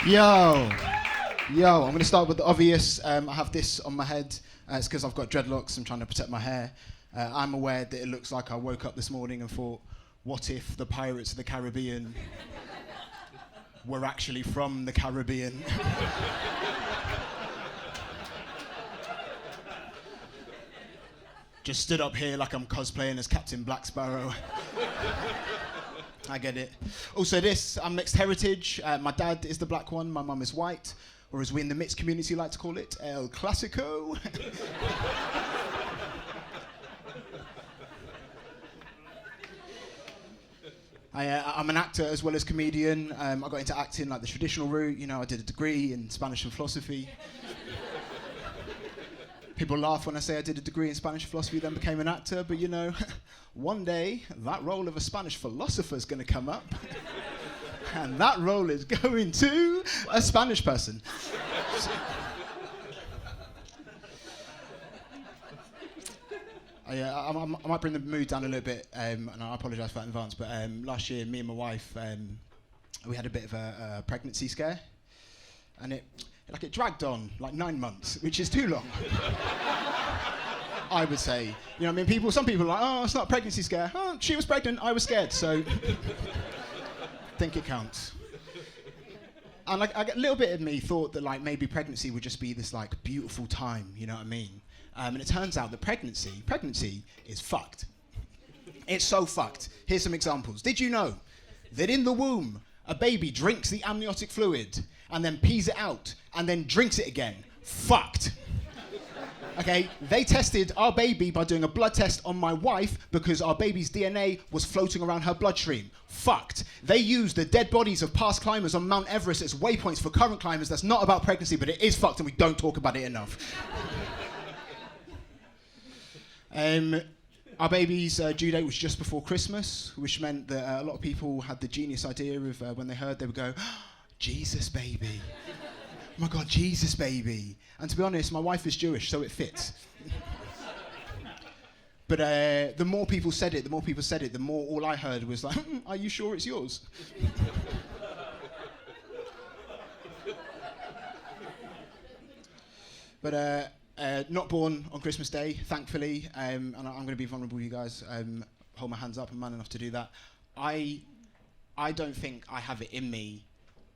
Yo, I'm going to start with the obvious. I have this on my head. It's because I've got dreadlocks. I'm trying to protect my hair. I'm aware that it looks like I woke up this morning and thought, what if the Pirates of the Caribbean were actually from the Caribbean? Just stood up here like I'm cosplaying as Captain Black Sparrow. I get it. Also I'm mixed heritage. My dad is the black one, my mum is white, or as we in the mixed community like to call it, El Clasico. I'm an actor as well as comedian. I got into acting like the traditional route. You know, I did a degree in Spanish and philosophy. People laugh when I say I did a degree in Spanish philosophy, then became an actor, but you know, one day that role of a Spanish philosopher is going to come up, and that role is going to a Spanish person. I might bring the mood down a little bit, and I apologise for that in advance, but last year, me and my wife, we had a bit of a pregnancy scare, and it dragged on like 9 months, which is too long. I would say. You know what I mean? Some people are like, oh, it's not a pregnancy scare. Oh, she was pregnant, I was scared, so think it counts. And a little bit of me thought that like maybe pregnancy would just be this like beautiful time, you know what I mean? And it turns out that pregnancy is fucked. It's so fucked. Here's some examples. Did you know that in the womb, a baby drinks the amniotic fluid and then pees it out and then drinks it again? Fucked. Okay, they tested our baby by doing a blood test on my wife because our baby's DNA was floating around her bloodstream. Fucked. They used the dead bodies of past climbers on Mount Everest as waypoints for current climbers. That's not about pregnancy, but it is fucked and we don't talk about it enough. Our baby's due date was just before Christmas, which meant that a lot of people had the genius idea of when they heard, they would go, oh, Jesus baby. Oh my God, Jesus baby. And to be honest, my wife is Jewish, so it fits. But the more people said it, the more all I heard was like, are you sure it's yours? But not born on Christmas Day, thankfully, and I'm going to be vulnerable with you guys. Hold my hands up, I'm man enough to do that. I don't think I have it in me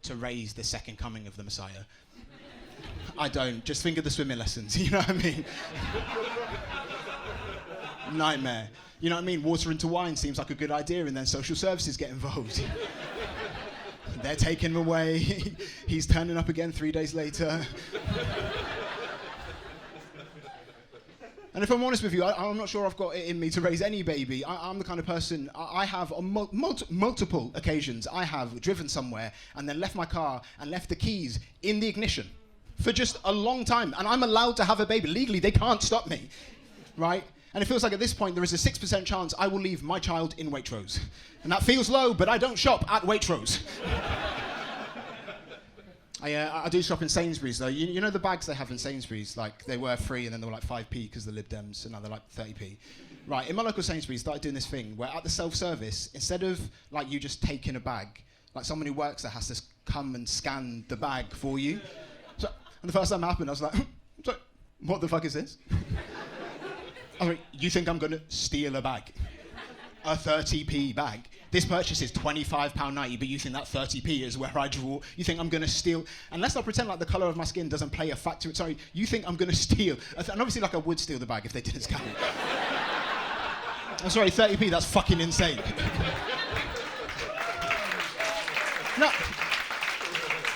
to raise the second coming of the Messiah. I don't. Just think of the swimming lessons, you know what I mean? Nightmare. You know what I mean? Water into wine seems like a good idea, and then social services get involved. They're taking him away. He's turning up again 3 days later. And if I'm honest with you, I'm not sure I've got it in me to raise any baby. I'm the kind of person, I have on multiple occasions, I have driven somewhere and then left my car and left the keys in the ignition for just a long time. And I'm allowed to have a baby. Legally, they can't stop me, right? And it feels like at this point, there is a 6% chance I will leave my child in Waitrose. And that feels low, but I don't shop at Waitrose. I do shop in Sainsbury's though. You know the bags they have in Sainsbury's? Like they were free and then they were like 5p because of the Lib Dems, and now they're like 30p. Right, in my local Sainsbury's started doing this thing where at the self-service, instead of like you just taking a bag, like someone who works there has to come and scan the bag for you. So, and the first time it happened, I was like, so, what the fuck is this? I mean, you think I'm gonna steal a bag? A 30p bag? This purchase is £25.90, but you think that 30p is where I draw. You think I'm going to steal, and let's not pretend like the colour of my skin doesn't play a factor. Sorry, you think I'm going to steal, and obviously like I would steal the bag if they didn't scan it. I'm sorry, 30p, that's fucking insane. No,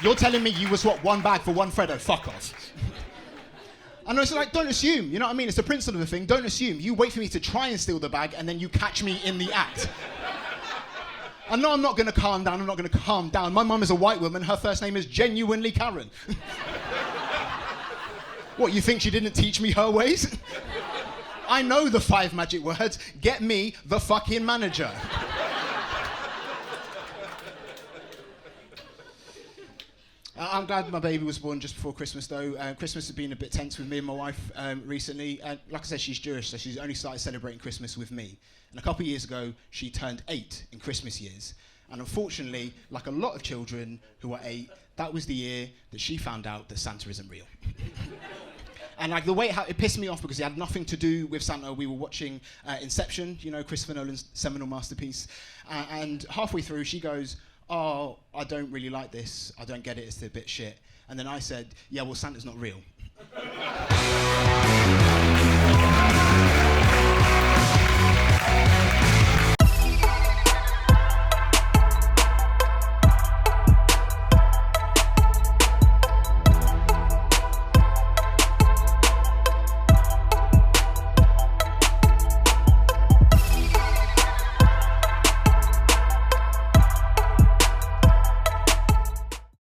you're telling me you would swap one bag for one Freddo? Fuck off. And it's like, don't assume, you know what I mean? It's the principle of the thing, don't assume. You wait for me to try and steal the bag, and then you catch me in the act. And no, I'm not going to calm down. My mum is a white woman. Her first name is genuinely Karen. What, you think she didn't teach me her ways? I know the 5 magic words. Get me the fucking manager. I'm glad my baby was born just before Christmas, though. Christmas has been a bit tense with me and my wife recently. Like I said, she's Jewish, so she's only started celebrating Christmas with me. And a couple of years ago, she turned 8 in Christmas years. And unfortunately, like a lot of children who are 8, that was the year that she found out that Santa isn't real. And like the way it pissed me off because it had nothing to do with Santa. We were watching Inception, you know, Christopher Nolan's seminal masterpiece. And halfway through, she goes, "Oh, I don't really like this. I don't get it. It's a bit shit." And then I said, "Yeah, well, Santa's not real."